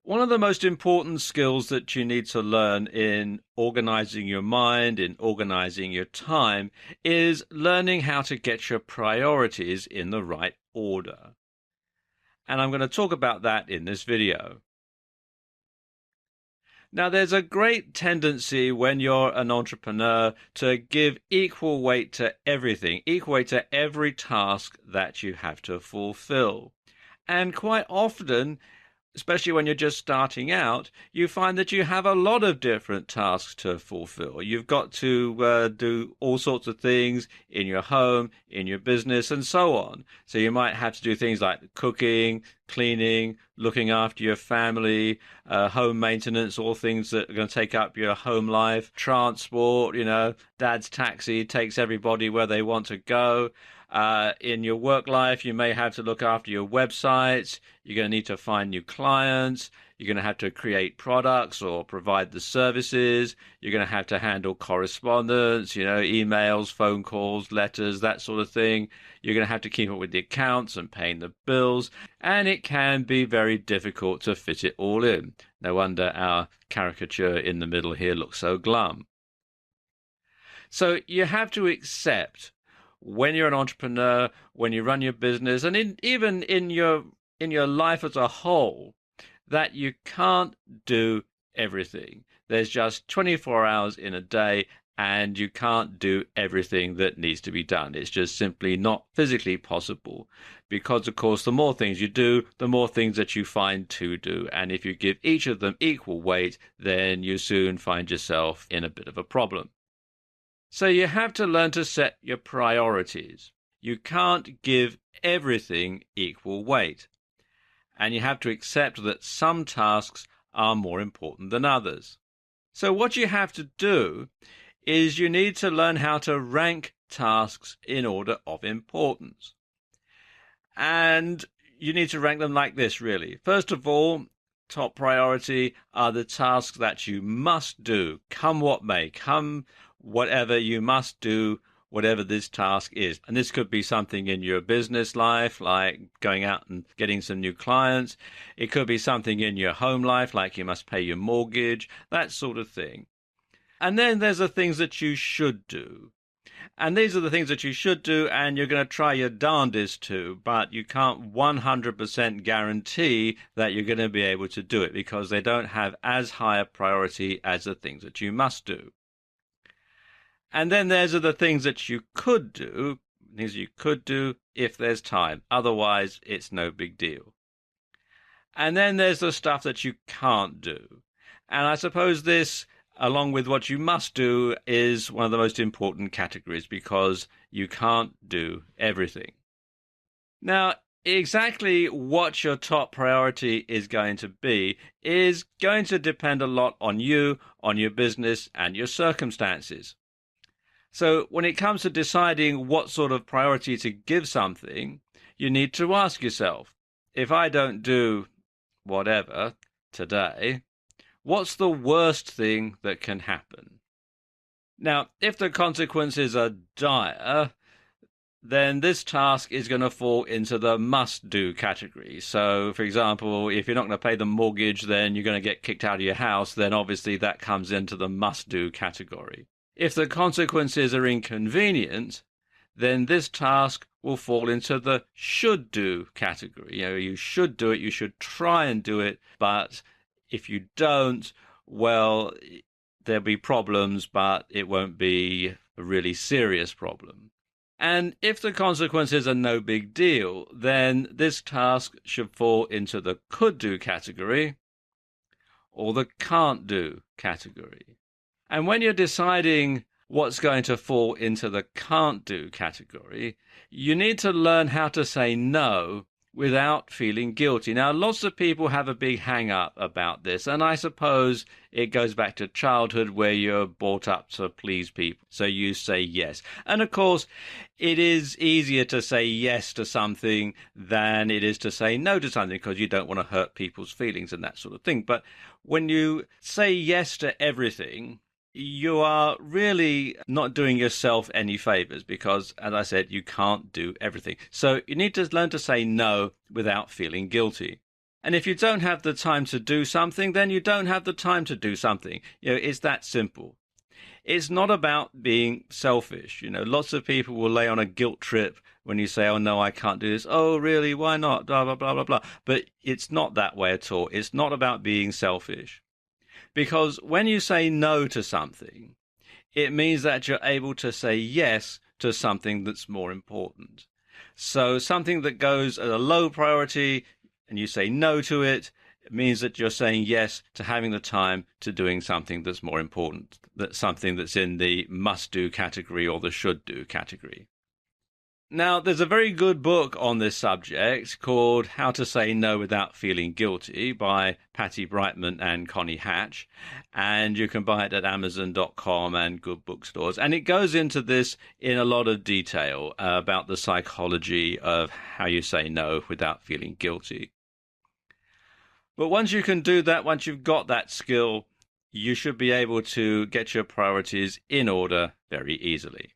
One of the most important skills that you need to learn in organizing your mind, in organizing your time, is learning how to get your priorities in the right order. And I'm going to talk about that in this video. Now, there's a great tendency when you're an entrepreneur to give equal weight to everything, equal weight to every task that you have to fulfill. And quite often, especially when you're just starting out, you find that you have a lot of different tasks to fulfill. You've got to do all sorts of things in your home, in your business, and so on. So you might have to do things like cooking, cleaning, looking after your family, home maintenance, all things that are going to take up your home life, transport, dad's taxi takes everybody where they want to go. In your work life, you may have to look after your websites. You're going to need to find new clients. You're going to have to create products or provide the services. You're going to handle correspondence, emails, phone calls, letters, that sort of thing. You're going to have to keep up with the accounts and paying the bills. And it can be very difficult to fit it all in. No wonder our caricature in the middle here looks so glum. So you have to accept, when you're an entrepreneur, when you run your business, and even in your life as a whole, that you can't do everything. There's just 24 hours in a day, and you can't do everything that needs to be done. It's just simply not physically possible because, of course, the more things you do, the more things that you find to do. And if you give each of them equal weight, then you soon find yourself in a bit of a problem. So you have to learn to set your priorities. You can't give everything equal weight. And you have to accept that some tasks are more important than others. So what you have to do is you need to learn how to rank tasks in order of importance. And you need to rank them like this, really. First of all, top priority are the tasks that you must do, come what may, come whatever you must do, whatever this task is. And this could be something in your business life, like going out and getting some new clients. It could be something in your home life, like you must pay your mortgage, that sort of thing. And then there's the things that you should do. And these are the things that you should do, and you're going to try your darndest to, but you can't 100% guarantee that you're going to be able to do it because they don't have as high a priority as the things that you must do. And then there's the things that you could do, if there's time. Otherwise, it's no big deal. And then there's the stuff that you can't do. And I suppose this, along with what you must do, is one of the most important categories because you can't do everything. Now, exactly what your top priority is going to be is going to depend a lot on you, on your business, and your circumstances. So when it comes to deciding what sort of priority to give something, you need to ask yourself, if I don't do whatever today, what's the worst thing that can happen? Now, if the consequences are dire, then this task is going to fall into the must-do category. So, for example, if you're not going to pay the mortgage, then you're going to get kicked out of your house, then obviously that comes into the must-do category. If the consequences are inconvenient, then this task will fall into the should-do category. You should do it, you should try and do it, but if you don't, well, there'll be problems, but it won't be a really serious problem. And if the consequences are no big deal, then this task should fall into the could-do category or the can't-do category. And when you're deciding what's going to fall into the can't-do category, you need to learn how to say no without feeling guilty. Now, lots of people have a big hang-up about this, and I suppose it goes back to childhood where you're brought up to please people, so you say yes. And of course, it is easier to say yes to something than it is to say no to something because you don't want to hurt people's feelings and that sort of thing. But when you say yes to everything, you are really not doing yourself any favors because, as I said, you can't do everything. So you need to learn to say no without feeling guilty. And if you don't have the time to do something, then you don't have the time to do something. It's that simple. It's not about being selfish. Lots of people will lay on a guilt trip when you say, oh, no, I can't do this. Oh, really? Why not? Blah, blah, blah, blah, blah. But it's not that way at all. It's not about being selfish. Because when you say no to something, it means that you're able to say yes to something that's more important. So something that goes at a low priority and you say no to it, it means that you're saying yes to having the time to doing something that's more important, that's something that's in the must-do category or the should-do category. Now, there's a very good book on this subject called How to Say No Without Feeling Guilty by Patty Brightman and Connie Hatch, and you can buy it at Amazon.com and good bookstores. And it goes into this in a lot of detail about the psychology of how you say no without feeling guilty. But once you can do that, once you've got that skill, you should be able to get your priorities in order very easily.